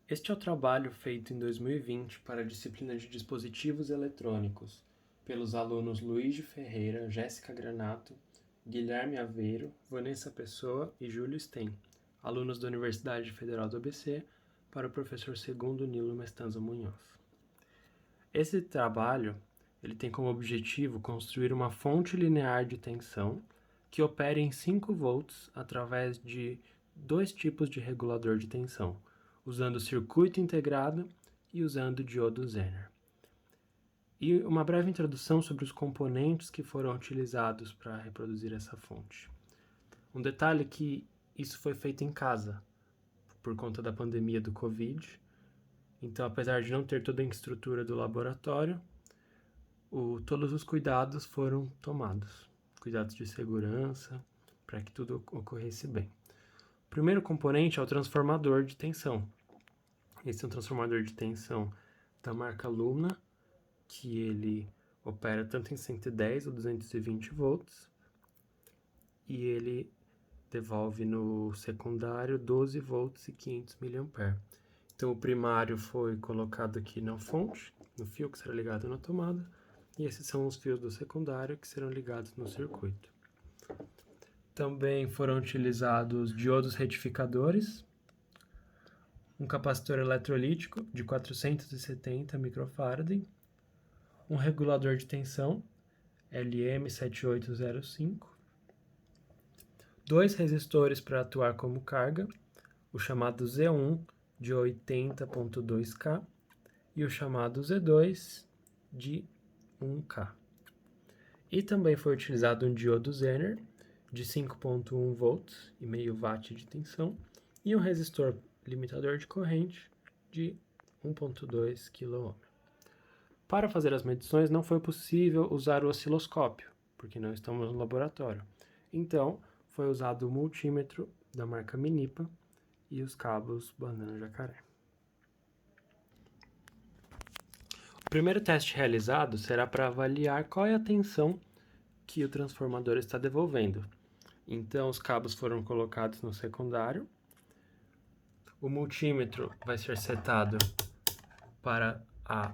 Este é o trabalho feito em 2020 para a disciplina de Dispositivos Eletrônicos, pelos alunos Luiz de Ferreira, Jéssica Granato, Guilherme Aveiro, Vanessa Pessoa e Júlio Sten, alunos da Universidade Federal do ABC, para o professor Segundo Nilo Mestanzo Munhoz. Esse trabalho ele tem como objetivo construir uma fonte linear de tensão que opere em 5 volts através de 2 tipos de regulador de tensão, usando circuito integrado e usando diodo Zener. E uma breve introdução sobre os componentes que foram utilizados para reproduzir essa fonte. Um detalhe é que isso foi feito em casa, por conta da pandemia do Covid. Então, apesar de não ter toda a estrutura do laboratório, todos os cuidados foram tomados. Cuidados de segurança, para que tudo ocorresse bem. O primeiro componente é o transformador de tensão. Esse é um transformador de tensão da marca Lumna, que ele opera tanto em 110 ou 220 volts, e ele devolve no secundário 12 volts e 500 mA. Então o primário foi colocado aqui na fonte, no fio que será ligado na tomada, e esses são os fios do secundário que serão ligados no circuito. Também foram utilizados diodos retificadores, um capacitor eletrolítico de 470 microfarad, um regulador de tensão LM7805, 2 resistores para atuar como carga, o chamado Z1 de 80.2K e o chamado Z2 de 1K. E também foi utilizado um diodo Zener de 5.1 volts e meio watt de tensão e um resistor limitador de corrente de 1.2 kΩ. Para fazer as medições não foi possível usar o osciloscópio, porque não estamos no laboratório. Então, foi usado o multímetro da marca Minipa e os cabos banana jacaré. O primeiro teste realizado será para avaliar qual é a tensão que o transformador está devolvendo. Então, os cabos foram colocados no secundário. O multímetro vai ser setado para a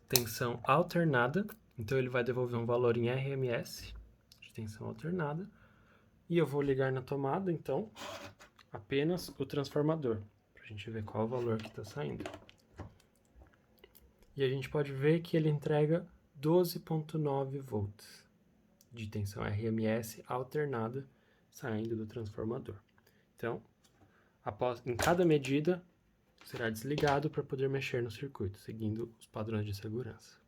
tensão alternada. Então, ele vai devolver um valor em RMS, de tensão alternada. E eu vou ligar na tomada, então, apenas o transformador, para a gente ver qual o valor que está saindo. E a gente pode ver que ele entrega 12.9 volts de tensão RMS alternada saindo do transformador. Então, em cada medida, será desligado para poder mexer no circuito, seguindo os padrões de segurança.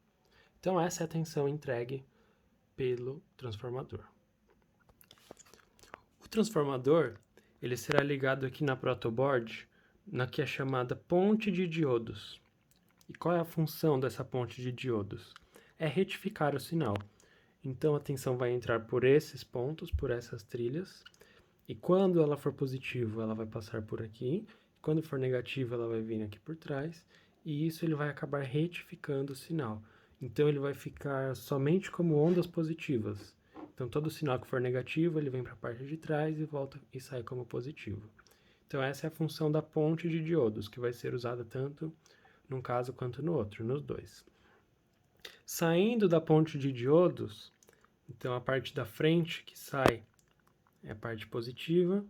Então, essa é a tensão entregue pelo transformador. O transformador ele será ligado aqui na protoboard, na que é chamada ponte de diodos. E qual é a função dessa ponte de diodos? É retificar o sinal. Então a tensão vai entrar por esses pontos, por essas trilhas, e quando ela for positiva, ela vai passar por aqui, quando for negativa, ela vai vir aqui por trás, e isso ele vai acabar retificando o sinal. Então ele vai ficar somente como ondas positivas. Então todo sinal que for negativo, ele vem para a parte de trás e volta e sai como positivo. Então essa é a função da ponte de diodos, que vai ser usada tanto num caso quanto no outro, nos dois. Saindo da ponte de diodos, então a parte da frente que sai é a parte positiva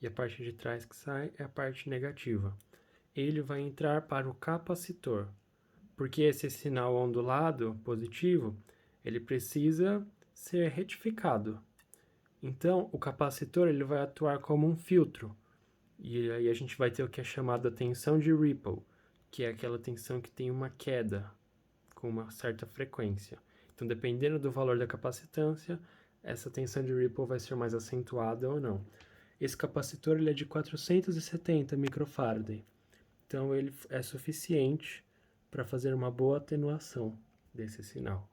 e a parte de trás que sai é a parte negativa. Ele vai entrar para o capacitor, porque esse sinal ondulado positivo, ele precisa ser retificado. Então, o capacitor ele vai atuar como um filtro, e aí a gente vai ter o que é chamado a tensão de Ripple, que é aquela tensão que tem uma queda com uma certa frequência. Então, dependendo do valor da capacitância, essa tensão de Ripple vai ser mais acentuada ou não. Esse capacitor ele é de 470 microfarad, então ele é suficiente para fazer uma boa atenuação desse sinal.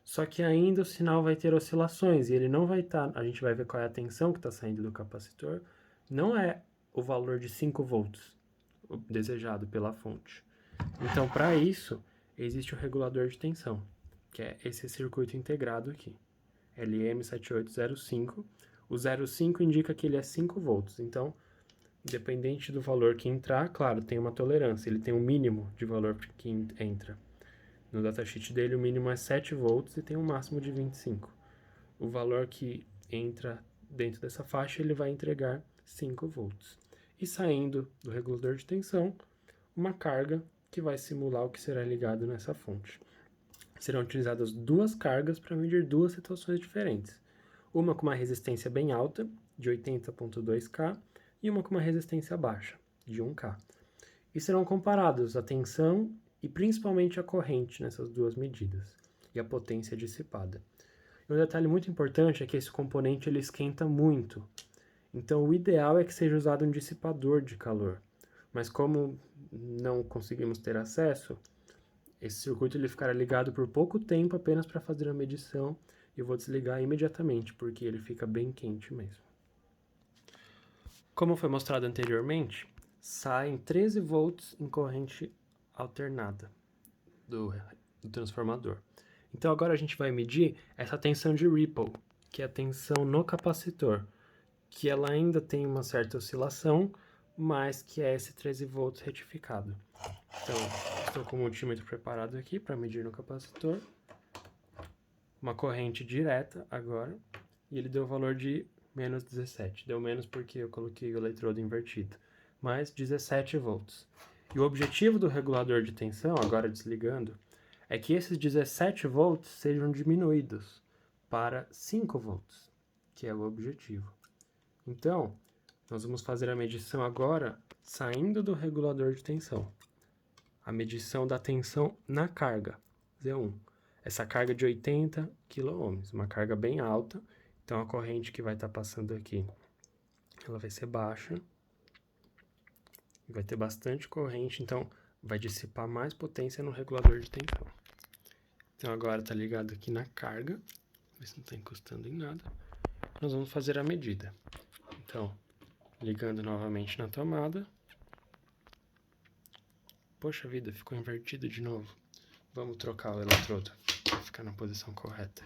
Só que ainda o sinal vai ter oscilações e ele não vai estar, a gente vai ver qual é a tensão que está saindo do capacitor, não é o valor de 5 volts desejado pela fonte. Então, para isso, existe o regulador de tensão, que é esse circuito integrado aqui, LM7805. O 05 indica que ele é 5 volts, então independente do valor que entrar, claro, tem uma tolerância, ele tem um mínimo de valor que entra. No datasheet dele, o mínimo é 7 volts e tem um máximo de 25. O valor que entra dentro dessa faixa, ele vai entregar 5 volts. E saindo do regulador de tensão, uma carga que vai simular o que será ligado nessa fonte. Serão utilizadas duas cargas para medir duas situações diferentes. Uma com uma resistência bem alta, de 80.2K, e uma com uma resistência baixa, de 1K. E serão comparados a tensão e principalmente a corrente nessas duas medidas, e a potência dissipada. E um detalhe muito importante é que esse componente ele esquenta muito. Então o ideal é que seja usado um dissipador de calor. Mas como não conseguimos ter acesso, esse circuito ele ficará ligado por pouco tempo apenas para fazer a medição e eu vou desligar imediatamente, porque ele fica bem quente mesmo. Como foi mostrado anteriormente, saem 13 volts em corrente alternada do transformador. Então agora a gente vai medir essa tensão de ripple, que é a tensão no capacitor, que ela ainda tem uma certa oscilação, mas que é esse 13 volts retificado. Então, estou com o multímetro preparado aqui para medir no capacitor. Uma corrente direta agora, e ele deu o valor de menos 17. Deu menos porque eu coloquei o eletrodo invertido, mas 17 volts. E o objetivo do regulador de tensão, agora desligando, é que esses 17 volts sejam diminuídos para 5 volts, que é o objetivo. Então, nós vamos fazer a medição agora saindo do regulador de tensão. A medição da tensão na carga, Z1. Essa carga de 80 kΩ, uma carga bem alta, então a corrente que vai estar passando aqui, ela vai ser baixa, vai ter bastante corrente, então vai dissipar mais potência no regulador de tensão. Então agora está ligado aqui na carga, ver se não está encostando em nada. Nós vamos fazer a medida. Então, ligando novamente na tomada. Poxa vida, ficou invertido de novo. Vamos trocar o eletrodo para ficar na posição correta.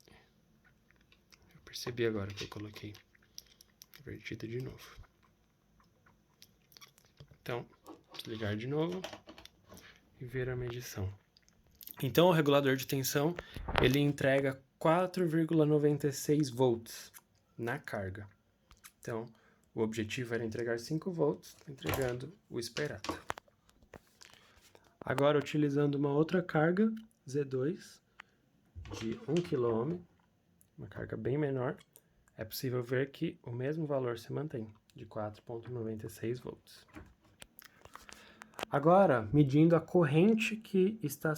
Eu percebi agora que eu coloquei invertido de novo. Então, desligar de novo e ver a medição. Então, o regulador de tensão, ele entrega 4,96 volts na carga. Então, o objetivo era entregar 5 volts, entregando o esperado. Agora, utilizando uma outra carga, Z2, de 1 kΩ, uma carga bem menor, é possível ver que o mesmo valor se mantém, de 4,96 volts. Agora, medindo a corrente que está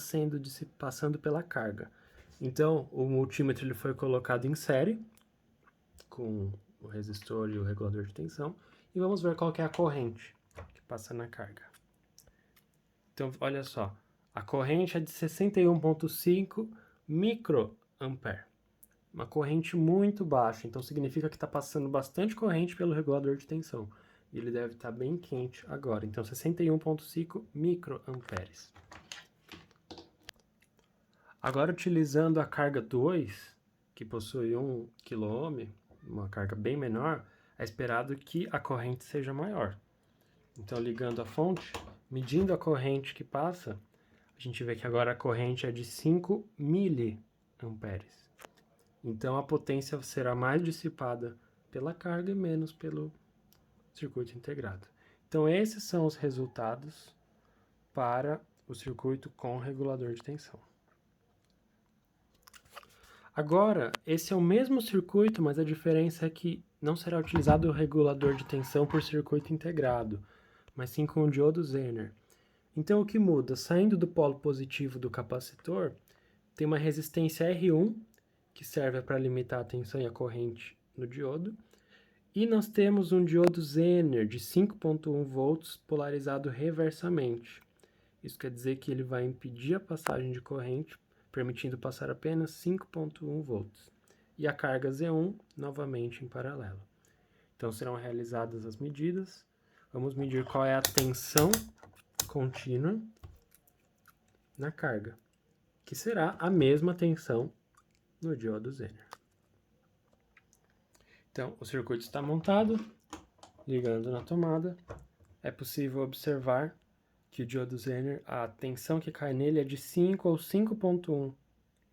passando pela carga. Então, o multímetro ele foi colocado em série, com o resistor e o regulador de tensão, e vamos ver qual que é a corrente que passa na carga. Então, olha só, a corrente é de 61,5 microampere, uma corrente muito baixa, então significa que está passando bastante corrente pelo regulador de tensão. E ele deve estar bem quente agora, então 61,5 microamperes. Agora, utilizando a carga 2, que possui 1 kΩ, uma carga bem menor, é esperado que a corrente seja maior. Então, ligando a fonte, medindo a corrente que passa, a gente vê que agora a corrente é de 5 miliamperes. Então, a potência será mais dissipada pela carga e menos pelo circuito integrado. Então, esses são os resultados para o circuito com regulador de tensão. Agora, esse é o mesmo circuito, mas a diferença é que não será utilizado o regulador de tensão por circuito integrado, mas sim com o diodo Zener. Então, o que muda? Saindo do polo positivo do capacitor, tem uma resistência R1, que serve para limitar a tensão e a corrente no diodo, e nós temos um diodo Zener de 5,1 volts polarizado reversamente. Isso quer dizer que ele vai impedir a passagem de corrente, permitindo passar apenas 5,1 volts. E a carga Z1 novamente em paralelo. Então serão realizadas as medidas. Vamos medir qual é a tensão contínua na carga, que será a mesma tensão no diodo Zener. Então, o circuito está montado, Ligando na tomada, é possível observar que o diodo Zener, a tensão que cai nele é de 5 ou 5,1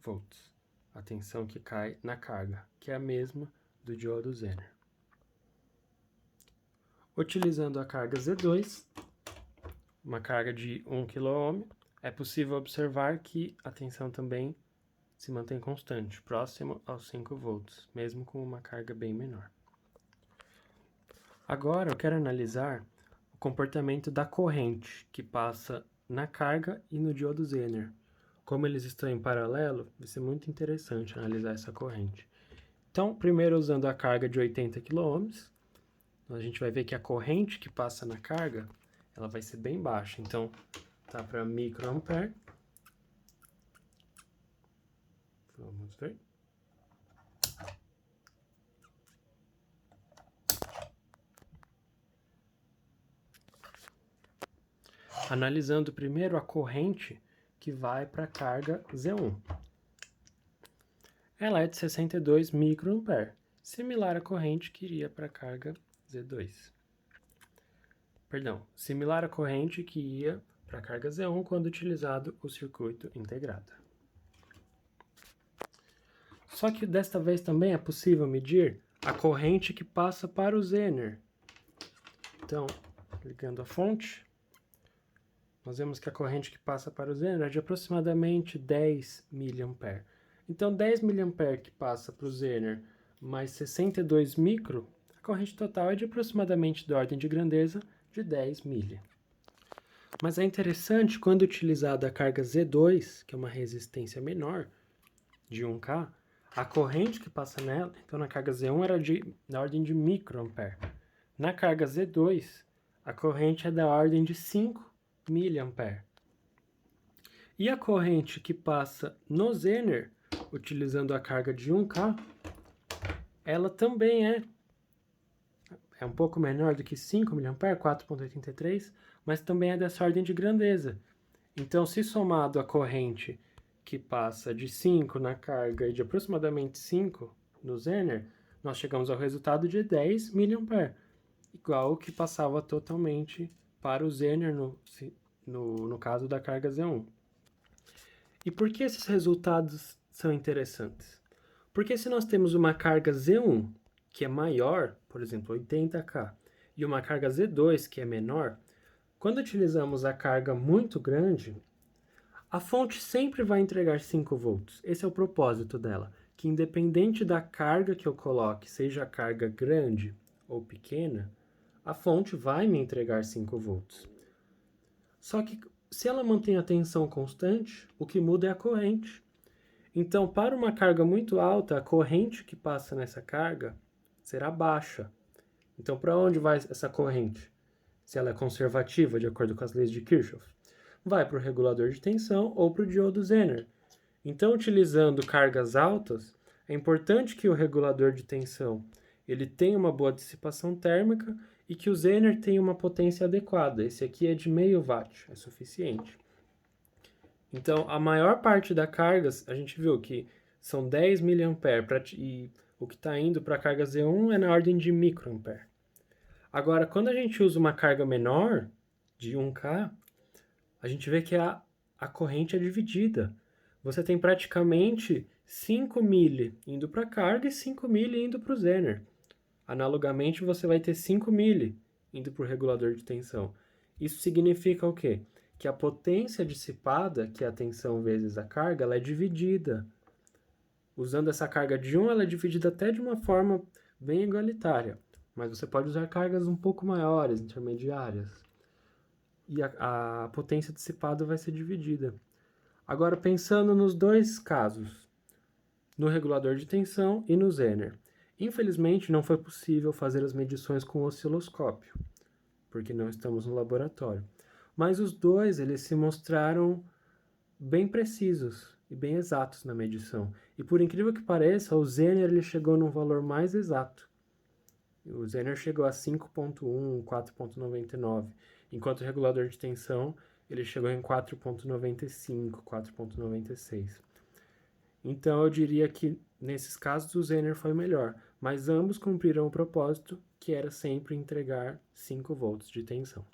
volts. A tensão que cai na carga, que é a mesma do diodo Zener. Utilizando a carga Z2, uma carga de 1 kΩ, é possível observar que a tensão também se mantém constante, próximo aos 5 volts, mesmo com uma carga bem menor. Agora eu quero analisar o comportamento da corrente que passa na carga e no diodo Zener. Como eles estão em paralelo, vai ser muito interessante analisar essa corrente. Então, primeiro usando a carga de 80 kΩ, a gente vai ver que a corrente que passa na carga, ela vai ser bem baixa. Então, tá para microampere. Vamos ver. Analisando primeiro a corrente que vai para a carga Z1. Ela é de 62 microampere, similar à corrente que iria para a carga Z2. Perdão, similar à corrente que ia para a carga Z1 quando utilizado o circuito integrado. Só que desta vez também é possível medir a corrente que passa para o Zener. Então, ligando a fonte, nós vemos que a corrente que passa para o Zener é de aproximadamente 10 mA. Então, 10 mA que passa para o Zener mais 62 micro, a corrente total é de aproximadamente da ordem de grandeza de 10 mA. Mas é interessante, quando utilizada a carga Z2, que é uma resistência menor, de 1K, a corrente que passa nela, então na carga Z1 era da ordem de microampere. Na carga Z2, a corrente é da ordem de 5 mA. E a corrente que passa no Zener, utilizando a carga de 1K, ela também é um pouco menor do que 5 mA, 4,83, mas também é dessa ordem de grandeza. Então, se somado a corrente que passa de 5 na carga e de aproximadamente 5 no Zener, nós chegamos ao resultado de 10 mA, igual o que passava totalmente para o Zener no caso da carga Z1. E por que esses resultados são interessantes? Porque se nós temos uma carga Z1 que é maior, por exemplo, 80K, e uma carga Z2 que é menor, quando utilizamos a carga muito grande, a fonte sempre vai entregar 5 volts. Esse é o propósito dela, que independente da carga que eu coloque, seja a carga grande ou pequena, a fonte vai me entregar 5 volts. Só que se ela mantém a tensão constante, o que muda é a corrente. Então, para uma carga muito alta, a corrente que passa nessa carga será baixa. Então, para onde vai essa corrente? Se ela é conservativa, de acordo com as leis de Kirchhoff, vai para o regulador de tensão ou para o diodo Zener. Então, utilizando cargas altas, é importante que o regulador de tensão ele tenha uma boa dissipação térmica e que o Zener tenha uma potência adequada. Esse aqui é de meio watt, é suficiente. Então, a maior parte da carga, a gente viu que são 10 mA e o que está indo para a carga Z1 é na ordem de microampere. Agora, quando a gente usa uma carga menor, de 1K, a gente vê que a corrente é dividida. Você tem praticamente 5 mA indo para a carga e 5 mA indo para o Zener. Analogamente, você vai ter 5 mA indo para o regulador de tensão. Isso significa o quê? Que a potência dissipada, que é a tensão vezes a carga, ela é dividida. Usando essa carga de 1, ela é dividida até de uma forma bem igualitária. Mas você pode usar cargas um pouco maiores, intermediárias. E a potência dissipada vai ser dividida. Agora, pensando nos dois casos, no regulador de tensão e no Zener. Infelizmente, não foi possível fazer as medições com osciloscópio, porque não estamos no laboratório. Mas os dois, eles se mostraram bem precisos e bem exatos na medição. E por incrível que pareça, o Zener ele chegou num valor mais exato. O Zener chegou a 5.1, 4.99, enquanto o regulador de tensão ele chegou em 4.95, 4.96. Então eu diria que nesses casos o Zener foi melhor, mas ambos cumpriram o propósito que era sempre entregar 5 volts de tensão.